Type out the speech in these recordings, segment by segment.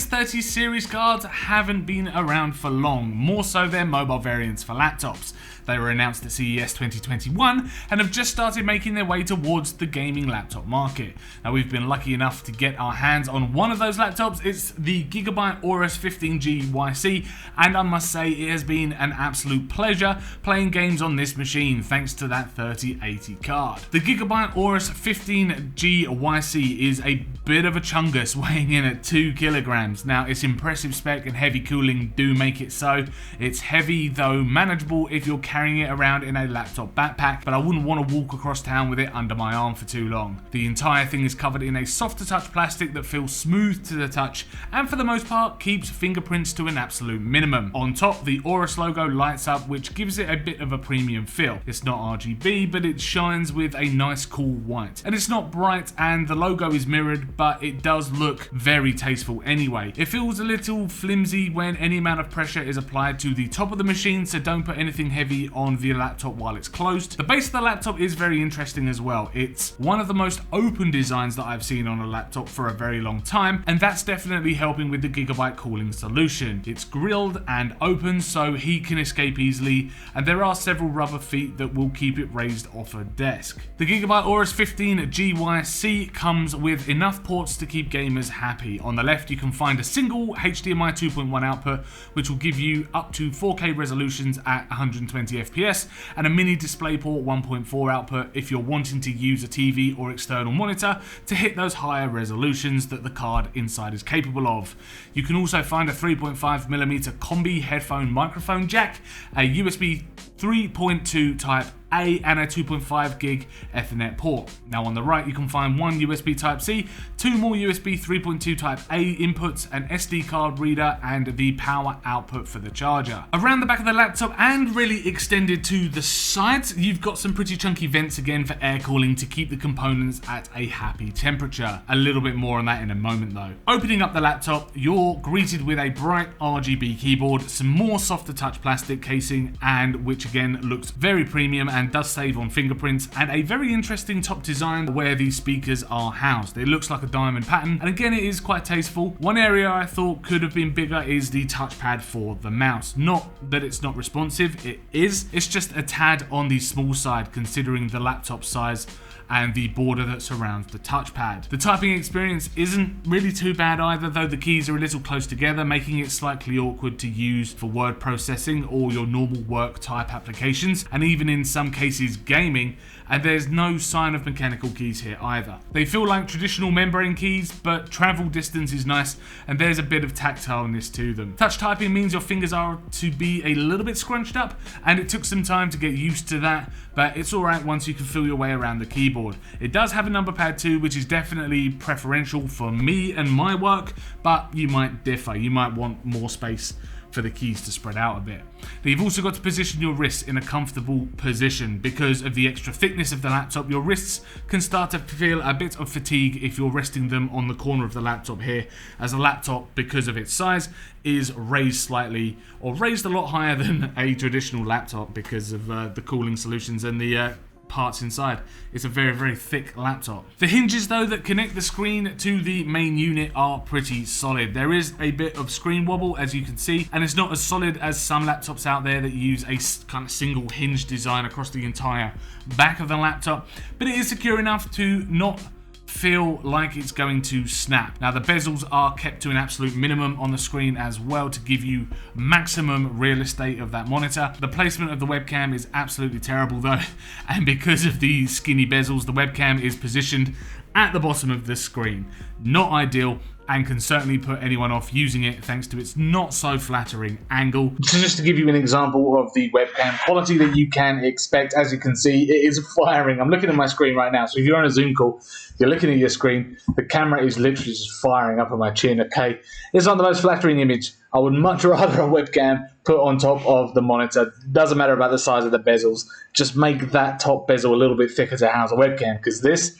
GTX30 series cards haven't been around for long, more so their mobile variants for laptops. They were announced at CES 2021 and have just started making their way towards the gaming laptop market. Now, we've been lucky enough to get our hands on one of those laptops. It's the Gigabyte AORUS 15G YC, and I must say it has been an absolute pleasure playing games on this machine thanks to that 3080 card. The Gigabyte AORUS 15G YC is a bit of a chungus, weighing in at 2 kilograms. Now, its impressive spec and heavy cooling do make it so. It's heavy, though manageable if you're carrying it around in a laptop backpack, but I wouldn't want to walk across town with it under my arm for too long. The entire thing is covered in a softer touch plastic that feels smooth to the touch and for the most part keeps fingerprints to an absolute minimum. On top, the AORUS logo lights up, which gives it a bit of a premium feel. It's not RGB, but it shines with a nice cool white. And it's not bright, and the logo is mirrored, but it does look very tasteful anyway. It feels a little flimsy when any amount of pressure is applied to the top of the machine, so don't put anything heavy on the laptop while it's closed. The base of the laptop is very interesting as well. It's one of the most open designs that I've seen on a laptop for a very long time, and that's definitely helping with the Gigabyte cooling solution. It's grilled and open so heat can escape easily, and there are several rubber feet that will keep it raised off a desk. The Gigabyte AORUS 15G YC comes with enough ports to keep gamers happy. On the left you can find a single HDMI 2.1 output, which will give you up to 4K resolutions at 120 FPS, and a mini DisplayPort 1.4 output if you're wanting to use a TV or external monitor to hit those higher resolutions that the card inside is capable of. You can also find a 3.5mm combi headphone microphone jack, a USB 3.2 Type A and a 2.5 gig Ethernet port. Now on the right you can find one USB Type-C, two more USB 3.2 Type A inputs, an SD card reader, and the power output for the charger. Around the back of the laptop and really extended to the sides, you've got some pretty chunky vents again for air cooling to keep the components at a happy temperature. A little bit more on that in a moment though. Opening up the laptop, you're greeted with a bright RGB keyboard, some more softer touch plastic casing, and which again looks very premium and does save on fingerprints, and a very interesting top design where these speakers are housed. It looks like a diamond pattern, and again it is quite tasteful. One area I thought could have been bigger is the touchpad for the mouse. Not that it's not responsive, it is. It's just a tad on the small side considering the laptop size and the border that surrounds the touchpad. The typing experience isn't really too bad either, though the keys are a little close together, making it slightly awkward to use for word processing or your normal work type applications, and even in some cases gaming, and there's no sign of mechanical keys here either. They feel like traditional membrane keys, but travel distance is nice, and there's a bit of tactileness to them. Touch typing means your fingers are to be a little bit scrunched up, and it took some time to get used to that, but it's alright once you can feel your way around the keyboard. It does have a number pad too, which is definitely preferential for me and my work, but you might differ. You might want more space for the keys to spread out a bit. Now, you've also got to position your wrists in a comfortable position. Because of the extra thickness of the laptop, your wrists can start to feel a bit of fatigue if you're resting them on the corner of the laptop here, as the laptop, because of its size, is raised slightly, or raised a lot higher than a traditional laptop because of the cooling solutions and the parts inside. It's a very, very thick laptop. The hinges though that connect the screen to the main unit are pretty solid. There is a bit of screen wobble, as you can see, and it's not as solid as some laptops out there that use a kind of single hinge design across the entire back of the laptop, but it is secure enough to not feel like it's going to snap. Now the bezels are kept to an absolute minimum on the screen as well to give you maximum real estate of that monitor. The placement of the webcam is absolutely terrible though, and because of the skinny bezels, the webcam is positioned at the bottom of the screen. Not ideal, and can certainly put anyone off using it thanks to its not so flattering angle. So just to give you an example of the webcam quality that you can expect, as you can see, it is firing. I'm looking at my screen right now, so if you're on a Zoom call, you're looking at your screen, the camera is literally just firing up at my chin, okay? It's not the most flattering image. I would much rather a webcam put on top of the monitor. Doesn't matter about the size of the bezels, just make that top bezel a little bit thicker to house a webcam, because this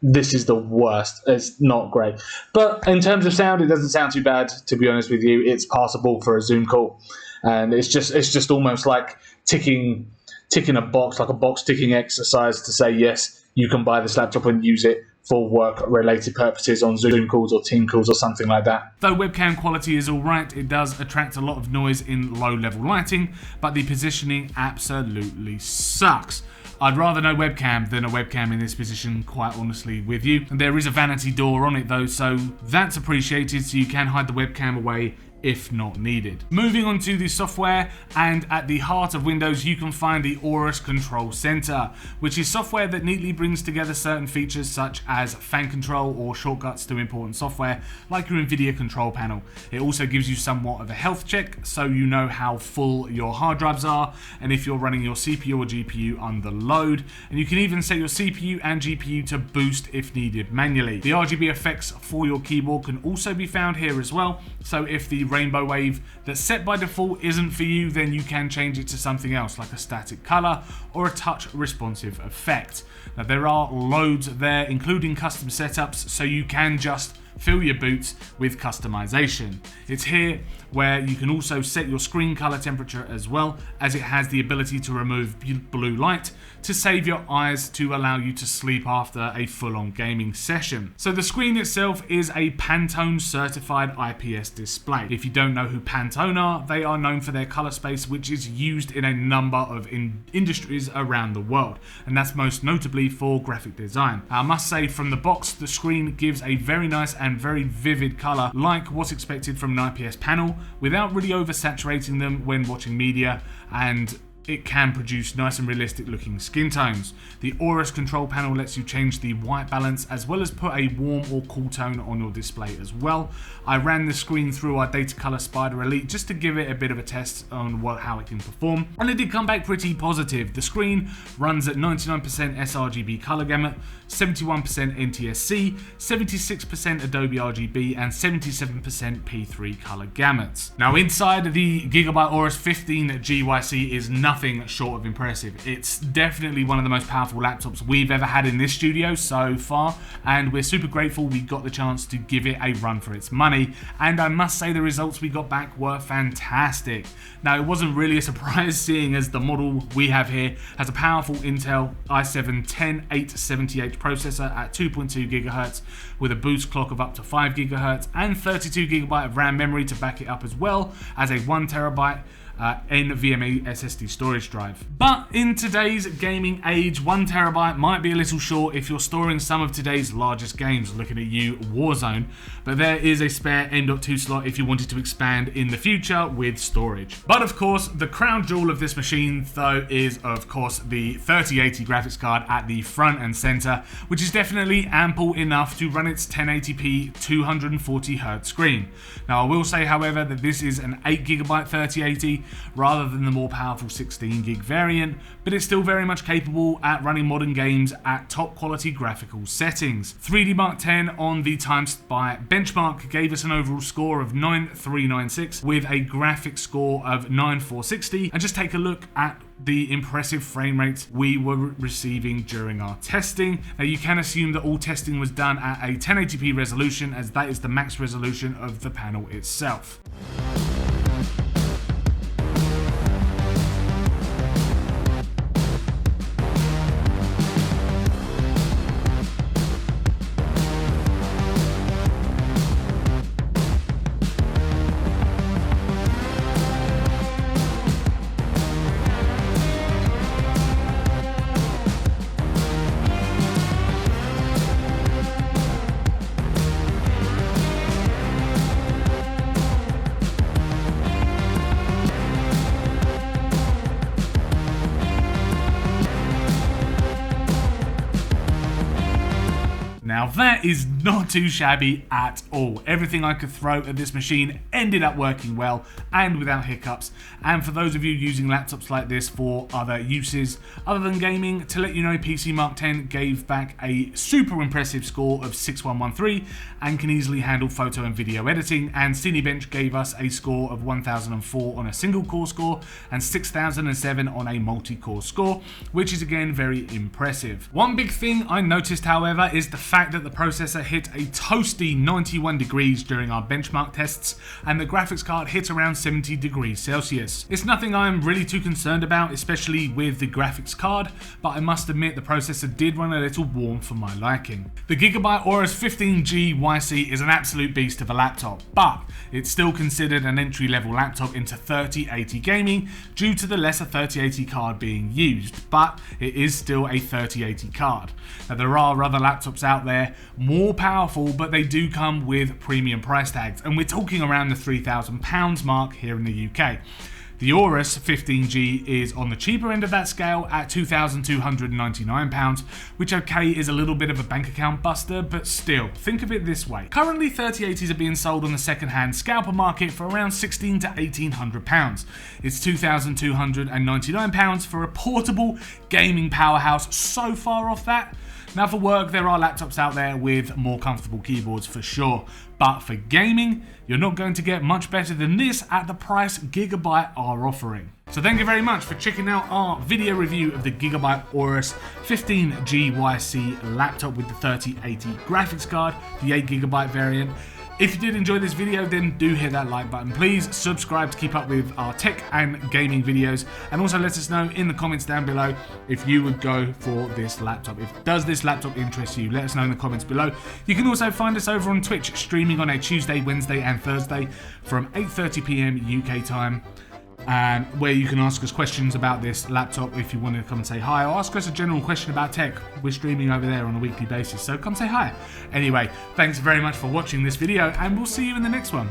is the worst. It's not great. But in terms of sound, it doesn't sound too bad, to be honest with you. It's passable for a Zoom call. And it's just almost like ticking a box, like a box ticking exercise to say, yes, you can buy this laptop and use it for work-related purposes on Zoom calls or team calls or something like that. Though webcam quality is alright, it does attract a lot of noise in low-level lighting, but the positioning absolutely sucks. I'd rather no webcam than a webcam in this position, quite honestly with you. And there is a vanity door on it though, so that's appreciated, so you can hide the webcam away if not needed. Moving on to the software, and at the heart of Windows you can find the AORUS Control Center, which is software that neatly brings together certain features such as fan control or shortcuts to important software like your NVIDIA control panel. It also gives you somewhat of a health check so you know how full your hard drives are and if you're running your CPU or GPU under load, and you can even set your CPU and GPU to boost if needed manually. The RGB effects for your keyboard can also be found here as well, so if the rainbow wave that's set by default isn't for you, then you can change it to something else like a static color or a touch responsive effect. Now there are loads there, including custom setups, so you can just fill your boots with customization. It's here where you can also set your screen color temperature as well, as it has the ability to remove blue light to save your eyes to allow you to sleep after a full-on gaming session. So the screen itself is a Pantone certified IPS display. If you don't know who Pantone are, they are known for their color space, which is used in a number of industries around the world, and that's most notably for graphic design. I must say, from the box, the screen gives a very nice and very vivid color, like what's expected from an IPS panel, without really oversaturating them when watching media, and it can produce nice and realistic looking skin tones. The AORUS control panel lets you change the white balance as well as put a warm or cool tone on your display as well. I ran the screen through our Datacolor Spider Elite just to give it a bit of a test on how it can perform, and it did come back pretty positive. The screen runs at 99% sRGB color gamut, 71% NTSC, 76% Adobe RGB, and 77% P3 color gamuts. Now inside, the Gigabyte AORUS 15G YC is nothing short of impressive. It's definitely one of the most powerful laptops we've ever had in this studio so far, and we're super grateful we got the chance to give it a run for its money, and I must say the results we got back were fantastic. Now it wasn't really a surprise, seeing as the model we have here has a powerful Intel i7-10870H processor at 2.2 GHz with a boost clock of up to 5 GHz and 32 GB of RAM memory to back it up, as well as a 1 TB NVMe SSD storage drive. But in today's gaming age, 1 TB might be a little short if you're storing some of today's largest games, looking at you, Warzone, but there is a spare M.2 slot if you wanted to expand in the future with storage. But of course, the crown jewel of this machine though is of course the 3080 graphics card at the front and center, which is definitely ample enough to run its 1080p 240Hz screen. Now I will say however that this is an 8GB 3080 rather than the more powerful 16GB variant, but it's still very much capable at running modern games at top quality graphical settings. 3D Mark 10 on the Times by benchmark gave us an overall score of 9396 with a graphics score of 9460, and just take a look at the impressive frame rates we were receiving during our testing. Now you can assume that all testing was done at a 1080p resolution, as that is the max resolution of the panel itself. Now that is not too shabby at all. Everything I could throw at this machine ended up working well and without hiccups. And for those of you using laptops like this for other uses other than gaming, to let you know, PC Mark 10 gave back a super impressive score of 6113 and can easily handle photo and video editing, and Cinebench gave us a score of 1004 on a single core score and 6007 on a multi-core score, which is again very impressive. One big thing I noticed however is the fact that the the processor hit a toasty 91 degrees during our benchmark tests, and the graphics card hit around 70 degrees Celsius. It's nothing I'm really too concerned about, especially with the graphics card, but I must admit the processor did run a little warm for my liking. The Gigabyte AORUS 15G YC is an absolute beast of a laptop, but it's still considered an entry-level laptop into 3080 gaming due to the lesser 3080 card being used, but it is still a 3080 card. Now, there are other laptops out there more powerful, but they do come with premium price tags, and we're talking around the £3,000 mark here in the UK. The AORUS 15G is on the cheaper end of that scale at £2,299, which okay is a little bit of a bank account buster, but still, think of it this way. Currently 3080s are being sold on the second-hand scalper market for around £1,600 to £1,800. It's £2,299 for a portable gaming powerhouse, so far off that. Now for work, there are laptops out there with more comfortable keyboards for sure, but for gaming, you're not going to get much better than this at the price Gigabyte are offering. So thank you very much for checking out our video review of the Gigabyte AORUS 15G YC laptop with the 3080 graphics card, the 8GB variant. If you did enjoy this video, then do hit that like button. Please subscribe to keep up with our tech and gaming videos, and also let us know in the comments down below if you would go for this laptop. Does this laptop interest you? Let us know in the comments below. You can also find us over on Twitch, streaming on a Tuesday, Wednesday and Thursday from 8:30 PM UK time, where you can ask us questions about this laptop if you want to come and say hi, or ask us a general question about tech. We're streaming over there on a weekly basis, so come say hi. Anyway, thanks very much for watching this video, and we'll see you in the next one.